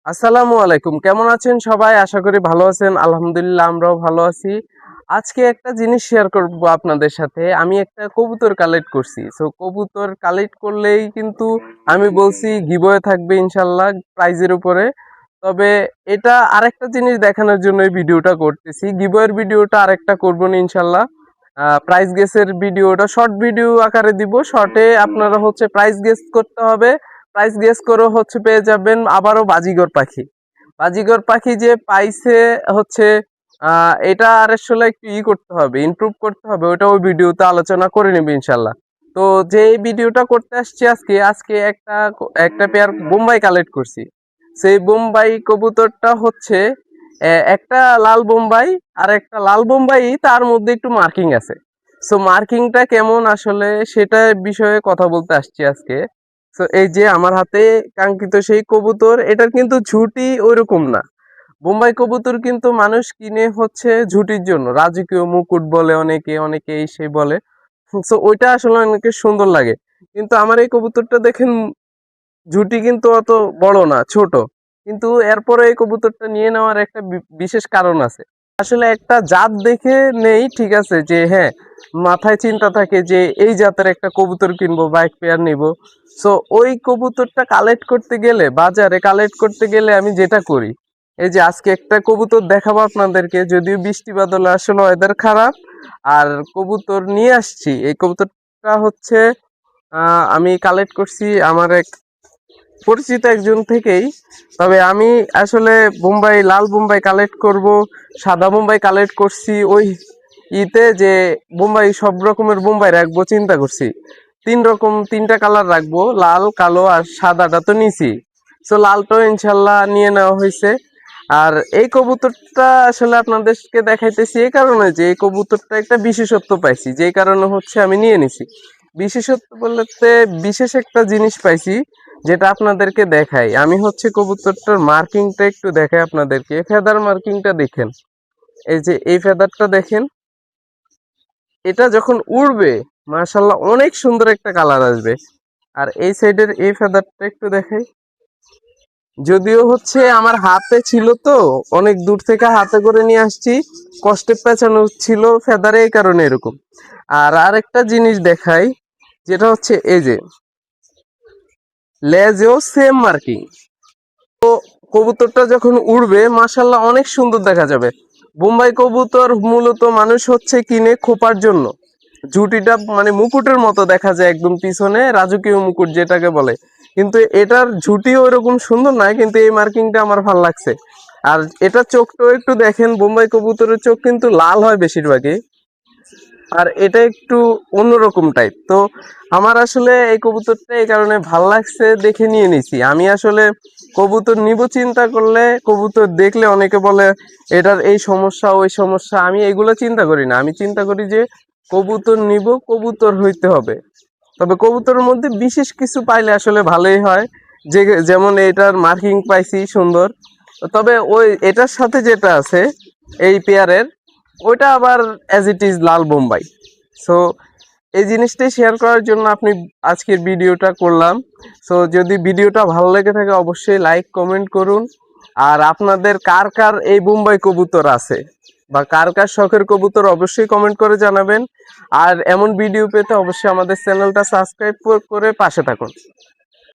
আসসালামু আলাইকুম। কেমন আছেন সবাই? আশা করি ভালো আছেন। আলহামদুলিল্লাহ আমরাও ভালো আছি। আজকে একটা জিনিস শেয়ার করব আপনাদের সাথে। আমি একটা কবুতর কালেক্ট করছি। সো কবুতর কালেক্ট করলেই কিন্তু আমি বলছি গিভওয়ে থাকবে ইনশাআল্লাহ প্রাইজের উপরে। তবে এটা আরেকটা জিনিস দেখানোর জন্য এই ভিডিওটা করতেছি। গিভওয়ের ভিডিওটা আরেকটা করব না ইনশাআল্লাহ। প্রাইস গেসের ভিডিওটা শর্ট ভিডিও আকারে দিব। শর্টে আপনারা হচ্ছে প্রাইস গেস করতে হবে। প্রাইস গেস করে হচ্ছে পেয়ে যাবেন আবারও বাজিগর পাখি। বাজিগর পাখি যে পাইছে হচ্ছে এটা আর আসলে একটু করতে হবে, ইমপ্রুভ করতে হবে। ওটা ওই ভিডিওতে আলোচনা করে নেবে ইনশাল্লাহ। তো যে এই ভিডিওটা করতে আসছি আজকে আজকে একটা একটা পেয়ার বোম্বাই কালেক্ট করছি। সেই বোম্বাই কবুতরটা হচ্ছে একটা লাল বোম্বাই আর একটা লাল বোম্বাই, তার মধ্যে একটু মার্কিং আছে। সো মার্কিংটা কেমন আসলে সেটা বিষয়ে কথা বলতে আসছি আজকে। তো এই যে আমার হাতে কাঙ্ক্ষিত সেই কবুতর, এটার কিন্তু ঝুটি ওইরকম না। বোম্বাই কবুতর কিন্তু মানুষ কিনে হচ্ছে ঝুটির জন্য, রাজকীয় মুকুট বলে অনেকে, অনেকে এই সেই বলে। তো ওইটা আসলে অনেকে সুন্দর লাগে, কিন্তু আমার এই কবুতরটা দেখেন ঝুটি কিন্তু অত বড় না, ছোট। কিন্তু এরপরে এই কবুতরটা নিয়ে নেওয়ার একটা বিশেষ কারণ আছে। আসলে একটা জাত দেখে নেই, ঠিক আছে, যে হ্যাঁ মাথায় চিন্তা থাকে যে এই জাতের একটা কবুতর কিনবো বা এক পেয়ার নিব। সো ওই কবুতরটা কালেক্ট করতে গেলে, বাজারে কালেক্ট করতে গেলে আমি যেটা করি, এই যে আজকে একটা কবুতর দেখাবো আপনাদেরকে, যদিও বৃষ্টি বাদল আসলে ওয়েদার খারাপ। আর কবুতর নিয়ে আসছি, এই কবুতরটা হচ্ছে আমি কালেক্ট করছি আমার এক পরিচিত একজন থেকেই। তবে আমি আসলে বোম্বাই, লাল বোম্বাই কালেক্ট করব, সাদা বোম্বাই কালেক্ট করছি ওই যে বোম্বাই সব রকমের বোম্বাই রাখবো চিন্তা করছি। তিনটা কালার রাখবো, লাল, কালো আর সাদাটা তো নিছি। সো লালটাও ইনশাল্লাহ নিয়ে নেওয়া হয়েছে। আর এই কবুতরটা আসলে আপনাদেরকে দেখাইতেছি এই কারণে যে এই কবুতরটা একটা বিশেষত্ব পাইছি, যেই কারণে হচ্ছে আমি নিয়ে নিছি। বিশেষত্ব বলতে বিশেষ একটা জিনিস পাইছি, যেটা আপনাদেরকে দেখাই। আমি হচ্ছে কবুতরটার মার্কিংটা একটু দেখাই আপনাদেরকে। ফেদার মার্কিংটা দেখেন, এই যে এই ফেদারটা দেখেন, এটা যখন উড়বে মাশাআল্লাহ অনেক সুন্দর একটা কালার আসবে। আর এই সাইডের এই ফেদারটা একটু দেখাই। যদিও হচ্ছে আমার হাতে ছিল, তো অনেক দূর থেকে হাতে করে নিয়ে আসছি, কষ্টে পেঁচানো ছিল ফেদারে, এই কারণে এরকম। আর আরেকটা জিনিস দেখাই, যেটা হচ্ছে এই যে লেজেও সেম মার্কিং। তো কবুতরটা যখন উড়বে মাশাআল্লাহ অনেক সুন্দর দেখা যাবে। বোম্বাই কবুতর মূলত মানুষ হচ্ছে কিনে খোপার জন্য। ঝুটিটা মানে মুকুটের মতো দেখা যায় একদম পিছনে, রাজকীয় মুকুট যেটাকে বলে। কিন্তু এটার ঝুটি ওইরকম সুন্দর নয়, কিন্তু এই মার্কিংটা আমার ভালো লাগছে। আর এটা চোখটাও একটু দেখেন, বোম্বাই কবুতরের চোখ কিন্তু লাল হয় বেশিরভাগই। আর এটা একটু অন্যরকম টাইপ। তো আমার আসলে এই কবুতরটা এই কারণে ভাল লাগছে দেখে নিয়ে নিছি। আমি আসলে কবুতর নিব চিন্তা করলে, কবুতর দেখলে অনেকে বলে এটার এই সমস্যা ওই সমস্যা, আমি এগুলো চিন্তা করি না। আমি চিন্তা করি যে কবুতর নিব, কবুতর হইতে হবে। তবে কবুতরের মধ্যে বিশেষ কিছু পাইলে আসলে ভালোই হয়, যে যেমন এটার মার্কিং পাইছি সুন্দর। তবে ওই এটার সাথে যেটা আছে এই পেয়ারের, ওইটা আবার as it is Lal Bombay. So এই জিনিসটাই শেয়ার করার জন্য আপনি আজকের ভিডিওটা করলাম। সো যদি ভিডিওটা ভালো লেগে থাকে অবশ্যই লাইক কমেন্ট করুন। আর আপনাদের কার কার এই বোম্বাই কবুতর আছে বা কার কার শখের কবুতর অবশ্যই কমেন্ট করে জানাবেন। আর এমন ভিডিও পেতে অবশ্যই আমাদের চ্যানেলটা সাবস্ক্রাইব করে পাশে থাকুন।